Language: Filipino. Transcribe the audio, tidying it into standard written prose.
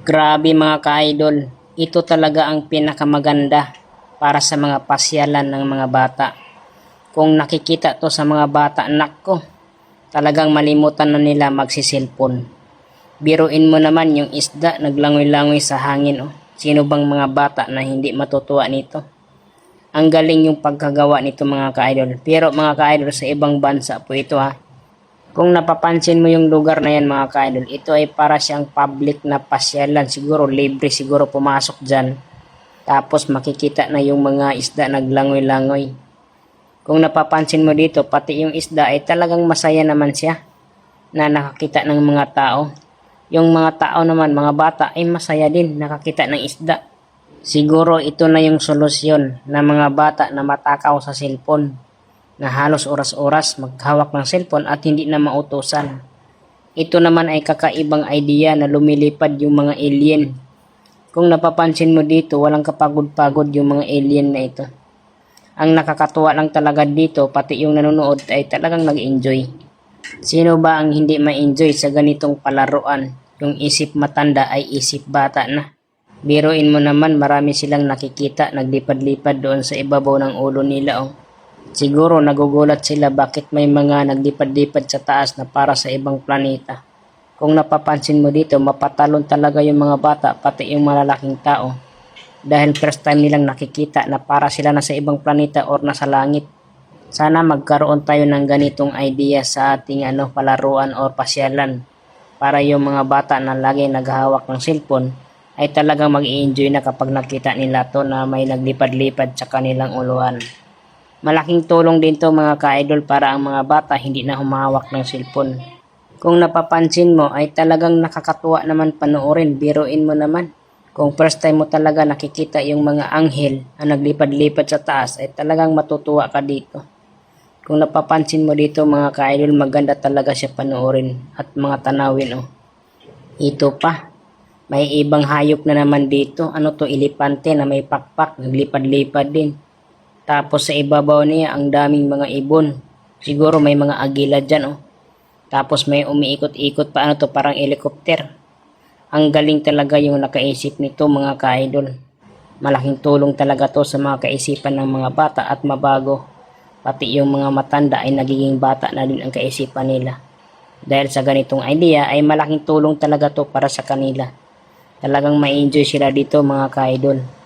Grabe mga ka-idol, ito talaga ang pinakamaganda para sa mga pasyalan ng mga bata. Kung nakikita to sa mga bata, nako, talagang malimutan na nila magsiselfon. Biruin mo naman yung isda naglangoy-langoy sa hangin. Oh. Sino bang mga bata na hindi matutuwa nito? Ang galing yung pagkagawa nito mga ka-idol. Pero mga ka-idol, sa ibang bansa po ito ha. Kung napapansin mo yung lugar na yan mga ka-idol, ito ay para siyang public na pasyalan. Siguro libre siguro pumasok dyan. Tapos makikita na yung mga isda naglangoy-langoy. Kung napapansin mo dito, pati yung isda ay talagang masaya naman siya na nakakita ng mga tao. Yung mga tao naman, mga bata ay masaya din nakakita ng isda. Siguro ito na yung solusyon ng mga bata na matakaw sa cellphone, na halos oras-oras maghawak ng cellphone at hindi na mautusan. Ito naman ay kakaibang idea na lumilipad yung mga alien. Kung napapansin mo dito, walang kapagod-pagod yung mga alien na ito. Ang nakakatuwa lang talaga dito, pati yung nanonood ay talagang nag-enjoy. Sino ba ang hindi ma-enjoy sa ganitong palaruan? Yung isip matanda ay isip bata na. Biruin mo naman, marami silang nakikita, naglipad-lipad doon sa ibabaw ng ulo nila. Oh. Siguro nagugulat sila bakit may mga naglipad-lipad sa taas na para sa ibang planeta. Kung napapansin mo dito, mapatalon talaga yung mga bata, pati yung malalaking tao. Dahil first time nilang nakikita na para sila nasa ibang planeta or nasa langit. Sana magkaroon tayo ng ganitong idea sa ating palaruan or pasyalan. Para yung mga bata na lagi naghahawak ng cellphone ay talagang mag-i-enjoy na kapag nakita nila to na may naglipad-lipad sa kanilang uluhan. Malaking tulong din to mga ka-idol para ang mga bata hindi na humahawak ng cellphone. Kung napapansin mo ay talagang nakakatuwa naman panoorin, biruin mo naman. Kung first time mo talaga nakikita yung mga anghel na naglipad-lipad sa taas ay talagang matutuwa ka dito. Kung napapansin mo dito mga ka-idol, maganda talaga siya panoorin at mga tanawin. Oh. Ito pa, may ibang hayop na naman dito. Ano to, elepante na may pakpak, naglipad-lipad din. Tapos sa ibabaw niya, ang daming mga ibon. Siguro may mga agila dyan. Oh. Tapos may umiikot-ikot pa, parang helicopter. Ang galing talaga yung nakaisip nito mga ka-idol. Malaking tulong talaga to sa mga kaisipan ng mga bata at mabago. Pati yung mga matanda ay nagiging bata na din ang kaisipan nila. Dahil sa ganitong idea ay malaking tulong talaga to para sa kanila. Talagang ma-enjoy sila dito mga ka-idol.